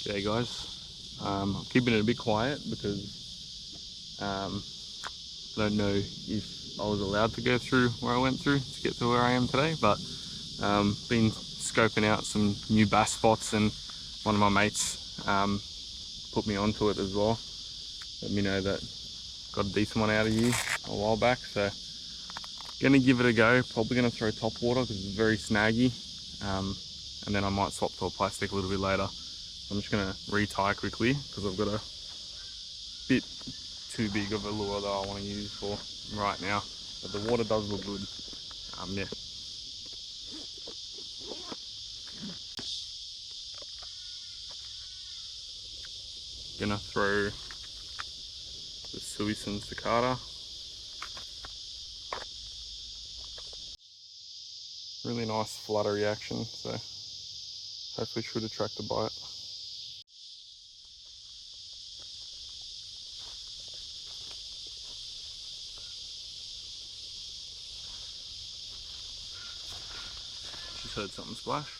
Yeah guys, I'm keeping it a bit quiet because I don't know if I was allowed to go through where I went through to get to where I am today, but been scoping out some new bass spots, and one of my mates put me onto it as well. Let me know that got a decent one out of you a while back, so gonna give it a go. Probably gonna throw top water because it's very snaggy, and then I might swap to a plastic a little bit later. I'm just gonna retie quickly because I've got a bit too big of a lure that I want to use for right now, but the water does look good. Yeah. Gonna throw the Suisun Cicada. Really nice flutter reaction, so hopefully should attract a bite. Just heard something splash.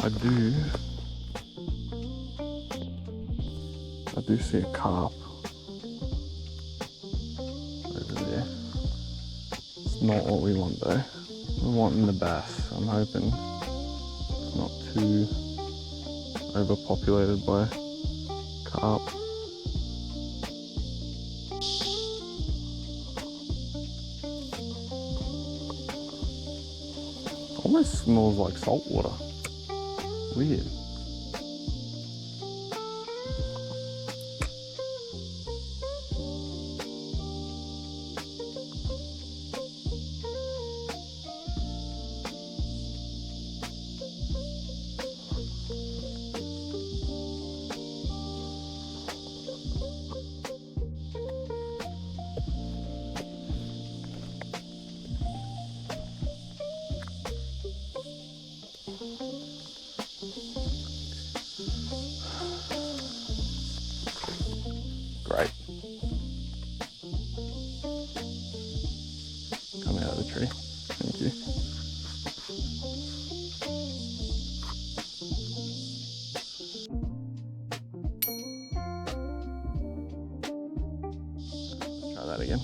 I do see a carp over there. It's not what we want though. We're wanting the bass. I'm hoping it's not too overpopulated by carp. Almost smells like salt water. Weird. Great. Come out of the tree. Thank you. Try that again.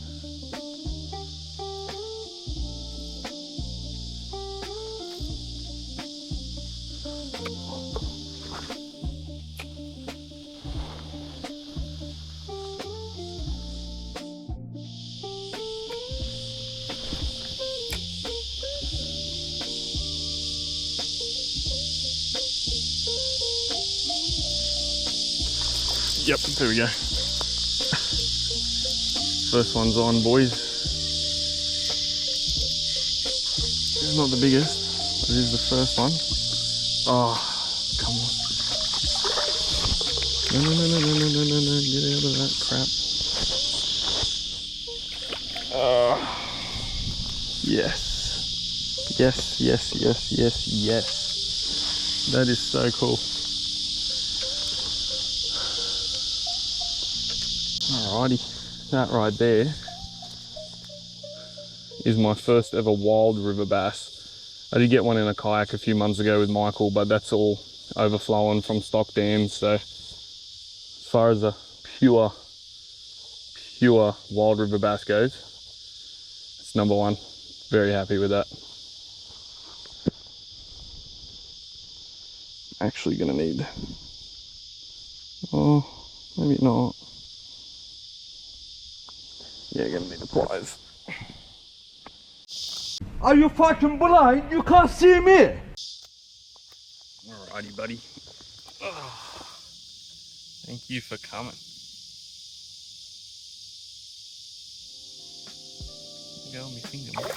Yep, there we go. First one's on, boys. It's not the biggest, but it is the first one. Oh, come on. No, get out of that crap. Yes. Yes. That is so cool. Alrighty, that right there is my first ever wild river bass. I did get one in a kayak a few months ago with Michael, but that's all overflowing from stock dams. So as far as a pure wild river bass goes, it's number one. Very happy with that. Actually gonna need, oh, maybe not. Yeah, gonna need the pliers. Are you fucking blind? You can't see me! Alrighty, buddy. Oh, thank you for coming. Go on my finger, man.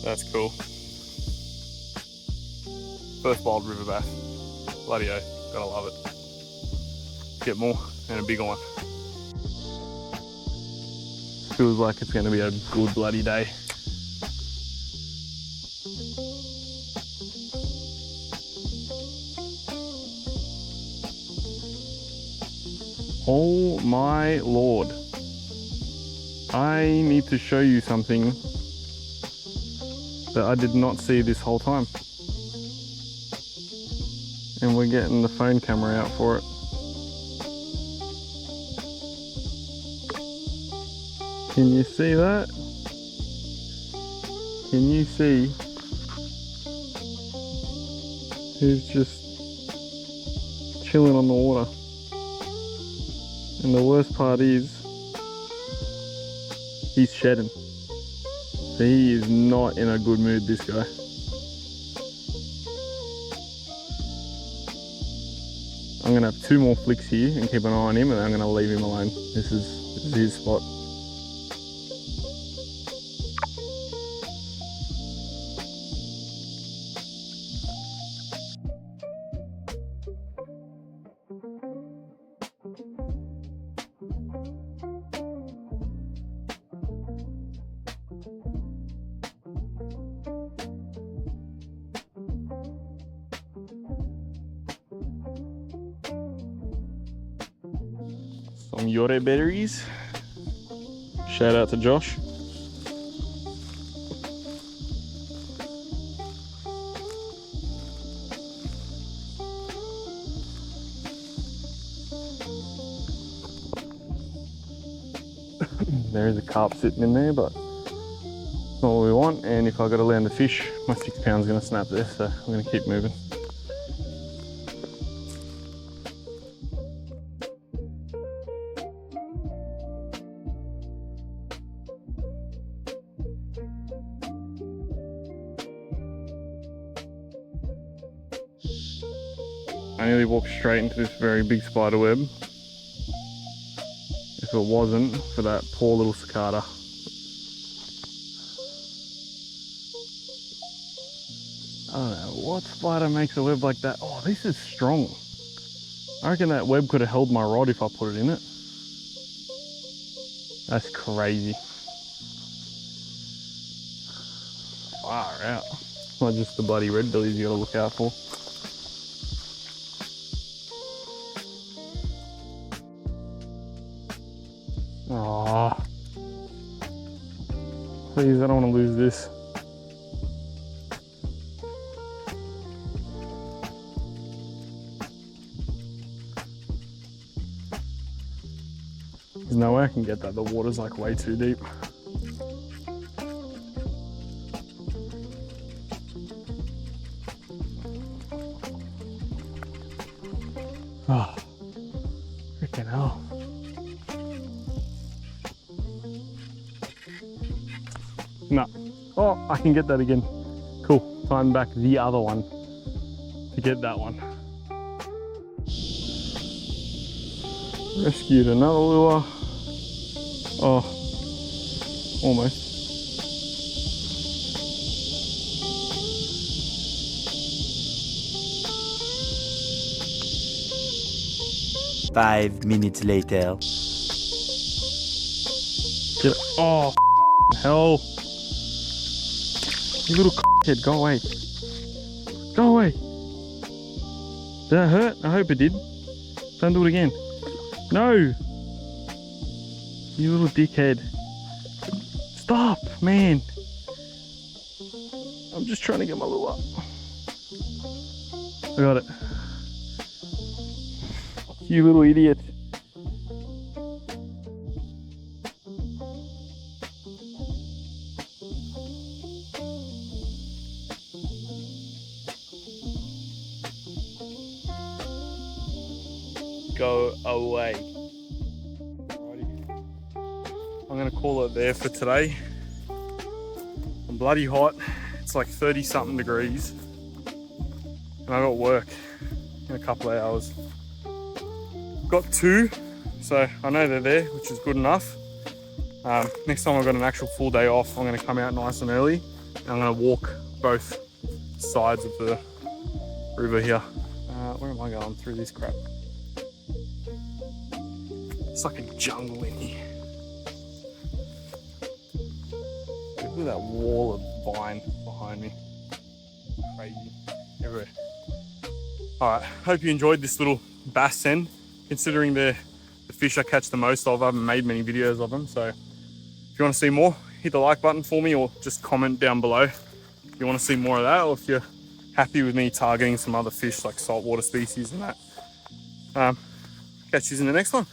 That's cool. First wild river bass. Bloody oath, gotta love it. Get more and a bigger one. Feels like it's gonna be a good bloody day. Oh my lord. I need to show you something that I did not see this whole time. And we're getting the phone camera out for it. Can you see that? Can you see who's just chilling on the water? And the worst part is, he's shedding. So he is not in a good mood, this guy. I'm gonna have 2 more flicks here and keep an eye on him, and I'm gonna leave him alone. This is his spot. Some Yore berries. Shout out to Josh. There is a carp sitting in there, but it's not what we want. And if I got to land the fish, my 6 pounds is going to snap there, so I'm going to keep moving. I nearly walked straight into this very big spider web. If it wasn't for that poor little cicada. I don't know what spider makes a web like that. Oh, this is strong. I reckon that web could have held my rod if I put it in it. That's crazy. Far out. Not just the bloody red bellies you gotta look out for. Oh, please, I don't want to lose this. There's no way I can get that. The water's like way too deep. Oh, freaking hell. No. Oh, I can get that again. Cool. Time back the other one to get that one. Rescued another lure. Oh, almost. Five minutes later. Get it. Oh, hell. You little kid, go away. Go away. Did that hurt? I hope it did. Don't do it again. No. You little dickhead. Stop, man. I'm just trying to get my lure up. I got it. You little idiot. Go away. Alrighty. I'm gonna call it there for today. I'm bloody hot. It's like 30 something degrees. And I got work in a couple of hours. Got 2, so I know they're there, which is good enough. Next time I've got an actual full day off, I'm gonna come out nice and early. And I'm gonna walk both sides of the river here. Where am I going through this crap? It's like a jungle in here. Look at that wall of vine behind me. Crazy. Everywhere. Alright, hope you enjoyed this little bass send. Considering the fish I catch the most of, I haven't made many videos of them, so if you want to see more, hit the like button for me or just comment down below if you want to see more of that, or if you're happy with me targeting some other fish like saltwater species and that. Catch you in the next one.